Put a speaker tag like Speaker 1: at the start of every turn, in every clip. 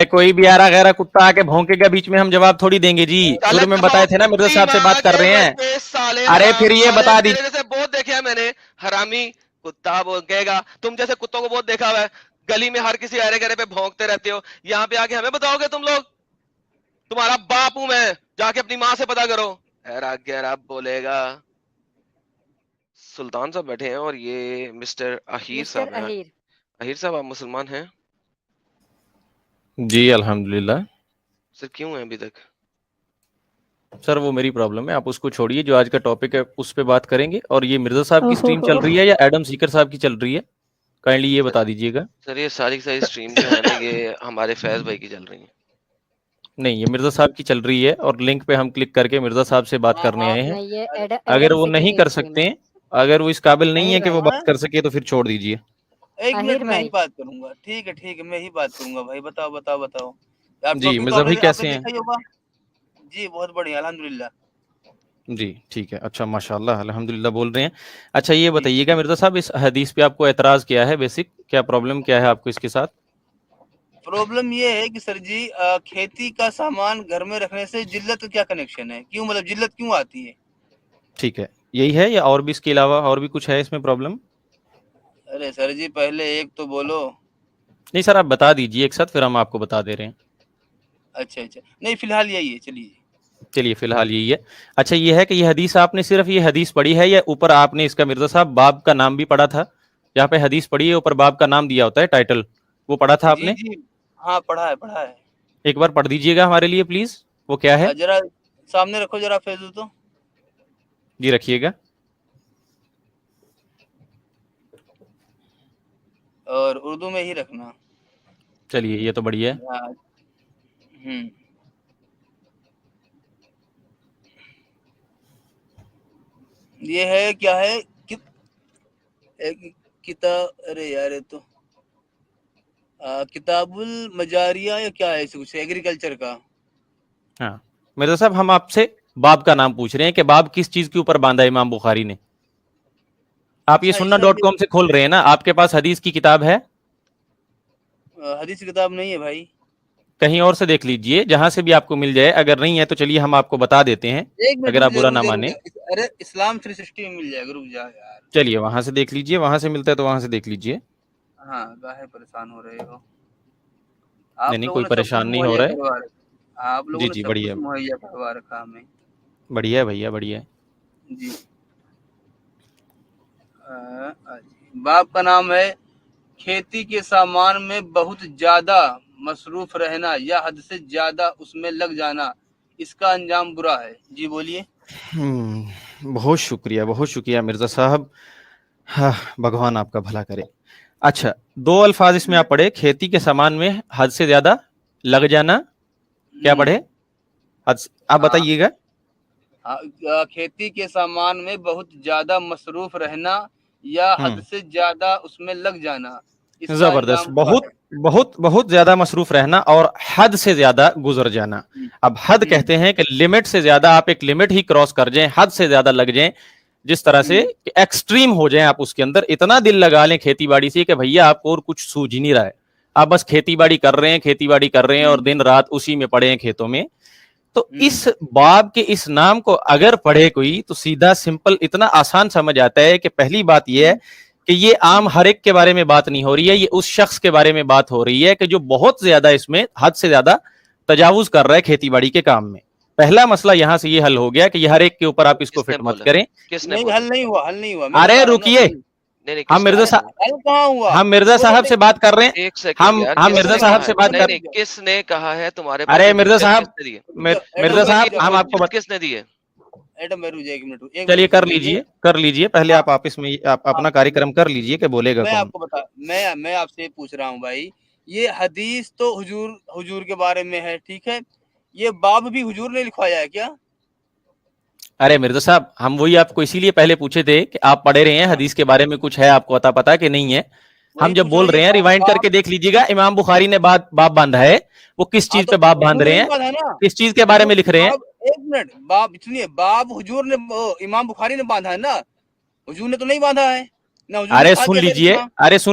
Speaker 1: کوئی بھی آرا غیرہ کتا آ کے بھونکے گا بیچ میں ہم جواب تھوڑی دیں گے جی. شروع میں بتائے تھے نا مرزا صاحب سے بات کر رہے ہیں. ارے پھر یہ بتا دیجیے.
Speaker 2: جیسے بہت دیکھا ہے میں نے, حرامی کتا کہے گا, تم جیسے کتوں کو بہت دیکھا ہوا ہے, گلی میں ہر کسی ارے گرے پہ بھونکتے رہتے ہو, یہاں پہ آ کے ہمیں بتاؤ گے تم لوگ؟ تمہارا باپ ہوں میں, جا کے اپنی ماں سے پتا کرو. گیرا بولے گا. سلطان صاحب بیٹھے ہیں اور یہ مسٹر اہیر صاحب ہیں. اہیر صاحب آپ مسلمان ہیں؟
Speaker 1: جی الحمدللہ.
Speaker 2: سر کیوں ہیں ابھی تک؟
Speaker 1: سر وہ میری پرابلم ہے, آپ اس کو چھوڑیے. جو آج کا ٹاپک ہے اس پہ بات کریں گے. اور یہ مرزا صاحب کی سٹریم چل رہی ہے یا ایڈم سیکر صاحب کی چل رہی ہے؟ کائنڈلی یہ بتا دیجیے گا.
Speaker 2: سر یہ ساری سٹریم جو ہے نا یہ ہمارے فیض بھائی کی چل رہی ہیں.
Speaker 1: نہیں, یہ مرزا صاحب کی چل رہی ہے اور لنک پہ ہم کلک کر کے مرزا صاحب سے بات کرنے آئے ہیں. اگر وہ نہیں کر سکتے, اگر وہ اس قابل نہیں ہے کہ وہ بات کر سکے تو پھر چھوڑ دیجیے.
Speaker 3: ایک منٹ میں ہی بات کروں گا. ٹھیک ہے میں ہی بات کروں گا بھائی. بتاؤ. آپ
Speaker 1: جی
Speaker 3: ٹاپک تو
Speaker 1: مرزا بھائی
Speaker 3: آپ نے
Speaker 1: کیسے ہیں؟
Speaker 3: دیکھا ہی ہوگا. جی بہت بڑھیا الحمدللہ.
Speaker 1: جی ٹھیک ہے, اچھا ماشاء اللہ الحمدللہ بول رہے ہیں. اچھا یہ
Speaker 3: جی
Speaker 1: بتائیے گا مرزا صاحب, اس حدیث پہ آپ کو اعتراض کیا ہے؟ بیسک کیا پرابلم کیا ہے آپ کو اس کے ساتھ؟
Speaker 3: پرابلم یہ ہے کہ سر جی کھیتی کا سامان گھر میں رکھنے سے جلت کا کیا کنیکشن ہے؟ کیوں مطلب جلت کیوں آتی ہے؟
Speaker 1: ٹھیک ہے, یہی ہے یا اور بھی اس کے علاوہ اور بھی کچھ ہے اس میں پرابلم؟
Speaker 3: ارے سر جی پہلے ایک تو بولو.
Speaker 1: نہیں سر آپ بتا دیجیے ایک ساتھ, پھر ہم آپ کو بتا دے رہے ہیں.
Speaker 3: اچھا نہیں فی الحال یہی ہے.
Speaker 1: چلیے فی الحال یہی ہے. اچھا یہ ہے کہ یہ حدیث آپ نے صرف یہ حدیث پڑھی ہے یا اوپر آپ نے اس کا مرزا صاحب باب کا نام بھی پڑھا تھا؟ جہاں پہ حدیث پڑھی ہے اوپر باب کا نام دیا ہوتا ہے, ٹائٹل, وہ پڑھا تھا آپ نے؟
Speaker 3: جی ہاں پڑھا ہے.
Speaker 1: ایک بار پڑھ دیجیے گا ہمارے لیے پلیز, وہ کیا ہے؟
Speaker 3: ذرا سامنے رکھو ذرا فیضو تو.
Speaker 1: جی رکھیے گا.
Speaker 3: اور اردو میں ہی رکھنا.
Speaker 1: چلیے یہ تو بڑھیا ہے.
Speaker 3: یہ ہے کیا ہے کتاب, ارے یار تو کتاب المجاریہ یا کیا ہے کچھ ایگریکلچر کا.
Speaker 1: ہاں مرزا صاحب ہم آپ سے باب کا نام پوچھ رہے ہیں کہ باب کس چیز کے اوپر باندھا امام بخاری نے. آپ یہ
Speaker 3: اچھا
Speaker 1: سننا
Speaker 3: سر
Speaker 1: .com سے کھول رہے ہیں نا, آپ کے پاس حدیث کی کتاب ہے؟
Speaker 3: حدیث کی کتاب نہیں ہے بھائی.
Speaker 1: کہیں اور سے دیکھ لیجئے, جہاں سے بھی آپ کو مل جائے. اگر نہیں ہے تو چلیے ہم آپ کو بتا دیتے ہیں,
Speaker 3: ایک منٹ
Speaker 1: اگر آپ برا نہ
Speaker 3: رک
Speaker 1: مانیں.
Speaker 3: جا. ارے اسلام 360 میں مل جائے گا, رک جا یار.
Speaker 1: چلیے وہاں سے دیکھ لیجئے, وہاں سے ملتا ہے تو وہاں سے دیکھ لیجئے.
Speaker 3: ہاں کاہے پریشان ہو رہے ہو
Speaker 1: نہیں
Speaker 3: آپ
Speaker 1: نہیں
Speaker 3: لوگوں
Speaker 1: کوئی
Speaker 3: نے سب کچھ
Speaker 1: پریشان نہیں ہو
Speaker 3: مہیا
Speaker 1: رہا
Speaker 3: کروا رکھا. آپ
Speaker 1: ہے.
Speaker 3: لوگوں
Speaker 1: جی
Speaker 3: نے
Speaker 1: جی
Speaker 3: سب
Speaker 1: بڑھیا
Speaker 3: کچھ مہیا کروا رکھا ہمیں.
Speaker 1: بڑھیا ہے بھیا, بڑھیا ہے.
Speaker 3: جی باپ کا نام ہے کھیتی کے سامان میں بہت زیادہ مصروف رہنا یا حد سے زیادہ اس میں لگ جانا, اس کا انجام برا ہے. جی بولیے.
Speaker 1: بہت شکریہ مرزا صاحب, بھگوان آپ کا بھلا کرے. اچھا 2 الفاظ اس میں آپ پڑھے, کھیتی کے سامان میں حد سے زیادہ لگ جانا. کیا پڑھے آپ بتائیے گا؟
Speaker 3: کھیتی کے سامان میں بہت زیادہ مصروف رہنا یا حد سے زیادہ اس میں لگ جانا, اس کا
Speaker 1: زبردست,
Speaker 3: انجام برا
Speaker 1: بہت
Speaker 3: ہے.
Speaker 1: بہت بہت زیادہ مصروف رہنا اور حد سے زیادہ گزر جانا. اب حد کہتے ہیں کہ لمٹ سے زیادہ, آپ ایک لمٹ ہی کراس کر جائیں, حد سے زیادہ لگ جائیں, جس طرح سے ایکسٹریم ہو جائیں آپ اس کے اندر. اتنا دل لگا لیں کھیتی باڑی سے کہ بھیا آپ کو اور کچھ سوجھ ہی نہیں رہا ہے, آپ بس کھیتی باڑی کر رہے ہیں اور دن رات اسی میں پڑے ہیں کھیتوں میں. تو اس باب کے اس نام کو اگر پڑھے کوئی تو سیدھا سمپل اتنا آسان سمجھ آتا ہے کہ پہلی بات یہ ہے کہ یہ عام ہر ایک کے بارے میں بات نہیں ہو رہی ہے, یہ اس شخص کے بارے میں بات ہو رہی ہے کہ جو بہت زیادہ اس میں حد سے زیادہ تجاوز کر رہا ہے کھیتی باڑی کے کام میں. پہلا مسئلہ یہاں سے یہ حل ہو گیا کہ یہ ہر ایک کے اوپر آپ اس کو
Speaker 2: کس نے
Speaker 1: فٹ مت
Speaker 2: بولا؟
Speaker 1: کریں.
Speaker 2: کس نے
Speaker 3: نہیں
Speaker 2: بولا؟
Speaker 3: حل نہیں ہوا میں
Speaker 1: ارے
Speaker 3: بتا رہا ہوں نا.
Speaker 1: رکیے,
Speaker 2: نہیں
Speaker 1: ہم
Speaker 2: کس نے
Speaker 1: مرزا
Speaker 2: بولا؟
Speaker 1: صاحب
Speaker 3: حل کہاں ہوا؟
Speaker 1: ہم مرزا صاحب سے بات کر رہے ہیں.
Speaker 2: ایک سیکنڈ یار,
Speaker 1: ہم
Speaker 2: کس
Speaker 1: مرزا
Speaker 2: نے
Speaker 1: صاحب
Speaker 2: کہا
Speaker 1: سے
Speaker 2: ہے؟
Speaker 1: بات
Speaker 2: نہیں
Speaker 1: کر.
Speaker 2: نہیں کس نے کہا ہے تمہارے پاس
Speaker 1: ارے
Speaker 2: یہ
Speaker 1: مرزا
Speaker 2: حجت
Speaker 1: صاحب,
Speaker 2: کس نے دی ہے؟
Speaker 1: مرزا صاحب ہم آپ کو
Speaker 2: کس نے دی ہے؟
Speaker 3: ایڈم بھائی رک جائے, ایک منٹ
Speaker 1: چلیے
Speaker 3: رک جائیے.
Speaker 1: کر لیجئے پہلے, آپ آپس میں آپ اپنا کاریہ کرم کر لیجئے کہ بولے گا
Speaker 3: میں
Speaker 1: کون.
Speaker 3: آپ کو بتا میں آپ سے پوچھ رہا ہوں بھائی, یہ حدیث تو حضور کے بارے میں ہے, ٹھیک ہے, یہ باب بھی حضور نے لکھوایا ہے کیا؟
Speaker 1: ارے مرزا صاحب ہم وہی آپ کو اسی لیے پہلے پوچھے تھے کہ آپ پڑھے رہے ہیں حدیث کے بارے میں کچھ ہے آپ کو پتا کہ نہیں ہے. ہم
Speaker 3: وہی
Speaker 1: جب
Speaker 3: پوچھ رہا
Speaker 1: بول
Speaker 3: ہوں,
Speaker 1: رہے
Speaker 3: یہ
Speaker 1: ہیں ریوائنڈ کر
Speaker 3: باب.
Speaker 1: کے دیکھ لیجیے گا, امام بخاری نے باب باندھا ہے, وہ کس
Speaker 3: ہاں
Speaker 1: چیز
Speaker 3: تو
Speaker 1: پہ باب باندھ
Speaker 3: حضور
Speaker 1: رہے
Speaker 3: نے
Speaker 1: ہیں,
Speaker 3: باندھا نا,
Speaker 1: کس چیز کے بارے میں لکھ رہے ہیں.
Speaker 3: باب ایک منٹ, باب سنیے, باب حضور نے امام بخاری نے باندھا ہے نا, حضور نے تو نہیں باندھا ہے, نہ حضور نے
Speaker 1: ارے
Speaker 3: کہا
Speaker 1: سن
Speaker 3: کہ ایسے
Speaker 1: لیجئے,
Speaker 3: لکھنا.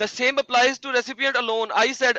Speaker 2: The same applies to recipient alone. I said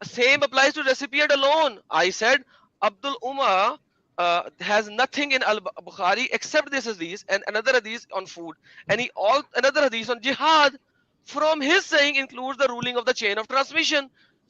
Speaker 2: same applies to recipient alone. I said Abdul Umar has nothing in Al-Bukhari except this hadith and another hadith on food, and another hadith on jihad. From his saying includes the ruling of the chain of transmission.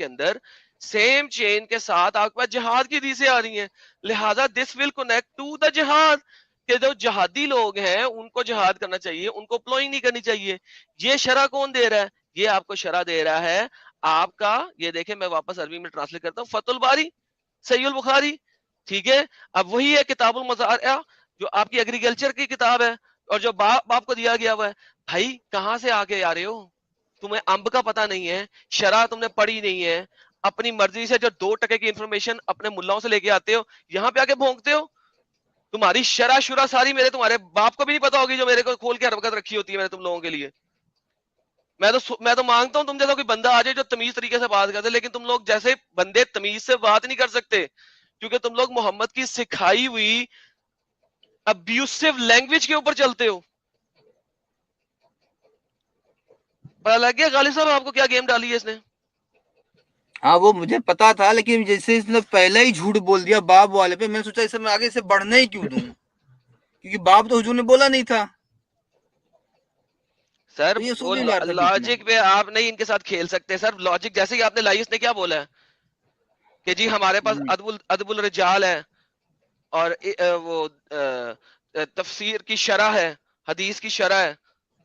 Speaker 2: کے اندر same چین کے ساتھ آپ کے پاس جہاد کی حدیثیں آ رہی ہیں, لہٰذا دس ول کونیکٹ ٹو دا جہاد, کہ جو جہادی لوگ ہیں ان کو جہاد کرنا چاہیے, ان کو پلوئنگ نہیں کرنی چاہیے. یہ شرح کون دے رہا ہے؟ یہ آپ کو شرح دے رہا ہے آپ کا, یہ دیکھیں میں واپس عربی میں ٹرانسلیٹ کرتا ہوں, فتح الباری صحیح البخاری, ٹھیک ہے. اب وہی ہے کتاب المزارع جو آپ کی ایگریکلچر کی کتاب ہے اور جو باپ کو دیا گیا ہوا ہے. بھائی کہاں سے آگے آ رہے ہو, تمہیں امب کا پتہ نہیں ہے, شرح تم نے پڑھی نہیں ہے, اپنی مرضی سے جو 2% کی انفارمیشن اپنے ملاؤں سے لے کے آتے ہو, یہاں پہ آ کے بھونکتے ہو. تمہاری شرح شرح ساری میرے تمہارے باپ کو بھی نہیں پتا ہوگی جو میرے کو کھول کے حرکت رکھی ہوتی ہے میں نے تم لوگوں کے لیے. میں تو مانگتا ہوں تم جیسا کوئی بندہ آ جائے جو تمیز طریقے سے بات کرتے, لیکن تم لوگ جیسے بندے تمیز سے بات نہیں کر سکتے کیونکہ تم لوگ محمد کی سکھائی ہوئی ابیوسو لینگویج کے اوپر چلتے ہو. پتا لگ گیا غالب صاحب آپ کو کیا گیم ڈالی ہے اس نے؟
Speaker 3: ہاں وہ مجھے پتا تھا, لیکن جیسے اس نے پہلے ہی جھوٹ بول دیا باب والے پہ, میں نے سوچا اسے میں آگے سے بڑھنے ہی کیوں دوں, کیونکہ باب تو حضور نے بولا نہیں تھا.
Speaker 2: سر
Speaker 3: تو یہ
Speaker 2: وہ
Speaker 3: سوچ لیا تھا بیچ میں.
Speaker 2: لاجک پہ آپ نہیں ان کے ساتھ کھیل سکتے سر. لاجک جیسے ہی آپ نے لائی, اس نے کیا بولا ہے کہ جی ہمارے پاس ادب الرجال ہے اور وہ تفسیر کی شرح ہے, حدیث کی شرح ہے.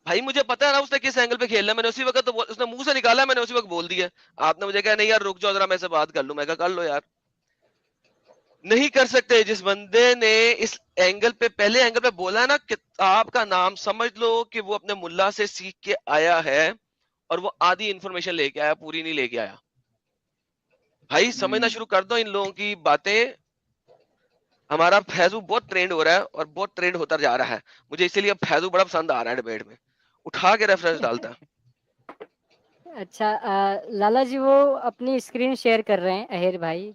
Speaker 2: بھائی مجھے پتا ہے نا اس نے کس اینگل پہ کھیلنا ہے, میں نے اسی وقت اس نے منہ سے نکالا, میں نے اسی وقت بول دیا. آپ نے مجھے کہا نہیں یار رک جاؤ ذرا میں سے بات کر لوں, میں کہا کر لو یار. نہیں کر سکتے. جس بندے نے اس اینگل پہ پہلے اینگل پہ بولا ہے نا کتاب کا نام سمجھ لو کہ وہ اپنے ملا سے سیکھ کے آیا ہے اور وہ آدھی انفارمیشن لے کے آیا, پوری نہیں لے کے آیا. بھائی سمجھنا شروع کر دو ان لوگوں کی باتیں. ہمارا فیضو بہت ٹرینڈ ہو رہا ہے اور بہت ٹرینڈ ہوتا جا رہا ہے. مجھے اسی لیے اب فیضو بڑا پسند آ رہا ہے ڈیبیٹ میں, اٹھا کے ریفرنس ڈالتا ہے.
Speaker 4: اچھا لالا جی وہ اپنی اسکرین شیئر کر رہے ہیں اہیر بھائی,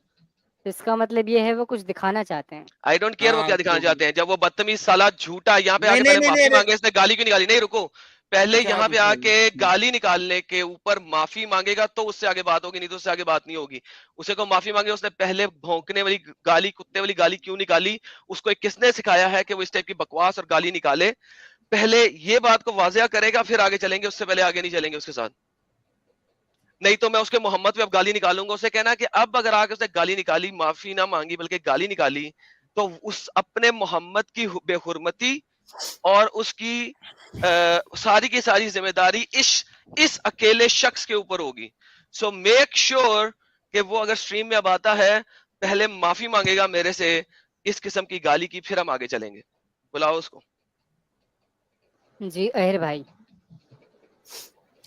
Speaker 4: اس کا مطلب یہ ہے وہ کچھ دکھانا چاہتے ہیں.
Speaker 2: آئی ڈونٹ کیئر وہ کیا دکھانا چاہتے ہیں. جب وہ بدتمیز سالہ جھوٹا یہاں پہ آ کے
Speaker 3: نہیں
Speaker 2: پہلے معافی
Speaker 3: نہیں
Speaker 2: مانگے, اس نے گالی کیوں نکالی؟ نہیں رکو, پہلے
Speaker 3: اچھا
Speaker 2: یہاں
Speaker 3: آپ
Speaker 2: پہ آ
Speaker 3: بتائیے.
Speaker 2: کے گالی نکالنے کے اوپر معافی مانگے گا تو اس سے آگے بات ہوگی, نہیں تو اس سے آگے بات نہیں ہوگی. اسے کو معافی مانگے, اس نے پہلے بھونکنے والی گالی, کتے والی گالی کیوں نکالی, اس کو کس نے سکھایا ہے کہ وہ اس ٹائپ کی بکواس اور گالی نکالے؟ پہلے یہ بات کو واضح کرے گا پھر آگے چلیں گے, اس سے پہلے آگے نہیں چلیں گے اس کے ساتھ. نہیں تو میں اس کے محمد پہ اب گالی نکالوں گا. اسے کہنا کہ اب اگر آگے اس نے گالی نکالی, معافی نہ مانگی بلکہ گالی نکالی, تو اس اپنے محمد کی بے حرمتی اور اس کی ساری کی ساری ذمہ داری اس اکیلے شخص کے اوپر ہوگی. سو میک شیور کہ وہ اگر سٹریم میں اب آتا ہے پہلے معافی مانگے گا میرے سے اس قسم کی گالی کی, پھر ہم آگے چلیں گے. بلاؤ اس کو.
Speaker 4: جی اہیر بھائی.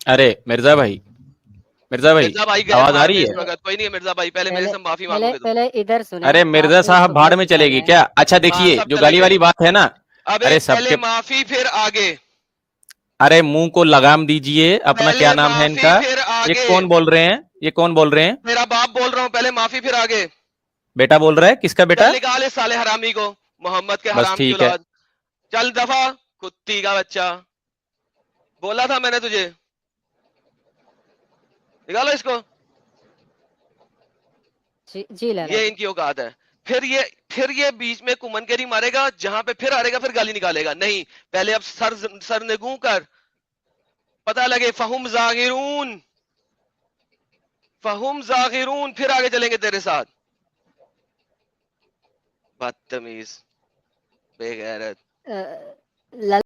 Speaker 1: ارے مرزا بھائی
Speaker 2: مرزا بھائی گئے
Speaker 1: آواز آ
Speaker 2: بھاڑ میں
Speaker 1: رہی
Speaker 2: اس
Speaker 1: ہے؟
Speaker 2: وقت, کوئی نہیں ہے مرزا بھائی, پہلے میرے سے معافی مانگو گے تم.
Speaker 4: پہلے ادھر سنیں.
Speaker 1: ارے مرزا صاحب بھاڑ میں چلے گی کیا؟ اچھا دیکھیے
Speaker 2: سب
Speaker 1: جو
Speaker 2: چلے
Speaker 1: گالی
Speaker 2: گئے.
Speaker 1: والی بات ہے نا,
Speaker 2: ابے
Speaker 1: ارے سب
Speaker 2: پہلے
Speaker 1: کے,
Speaker 2: معافی پھر آگے,
Speaker 1: ارے منہ کو لگام دیجئے اپنا.
Speaker 2: پہلے
Speaker 1: کیا نام ہے ان
Speaker 2: معافی
Speaker 1: کا؟
Speaker 2: پھر
Speaker 1: یہ
Speaker 2: آگے.
Speaker 1: کون بول رہے ہیں, یہ کون بول رہے ہیں؟
Speaker 2: میرا باپ بول رہا ہوں, پہلے معافی پھر آگے.
Speaker 1: بیٹا بول رہا ہے, کس کا بیٹا؟
Speaker 2: چل نکال اس سالے حرامی کو, محمد کے
Speaker 1: بس
Speaker 2: حرام کی
Speaker 1: ٹھیک ہے.
Speaker 2: اولاد. چل دفعہ کتی کا بچہ, بولا تھا میں نے تجھے, نکالو اس کو.
Speaker 4: جی لالا
Speaker 2: یہ
Speaker 4: جی.
Speaker 2: ان کی اوقات ہے. پھر یہ بیچ میں کمن کیری مارے گا, جہاں پہ پھر آرے گا پھر گالی نکالے گا. نہیں, پہلے اب سر نگوں کر, پتہ لگے فہم زاغرون, فہم زاغرون, پھر آگے چلیں گے تیرے ساتھ. بدتمیز, بے غیرت.
Speaker 4: لالا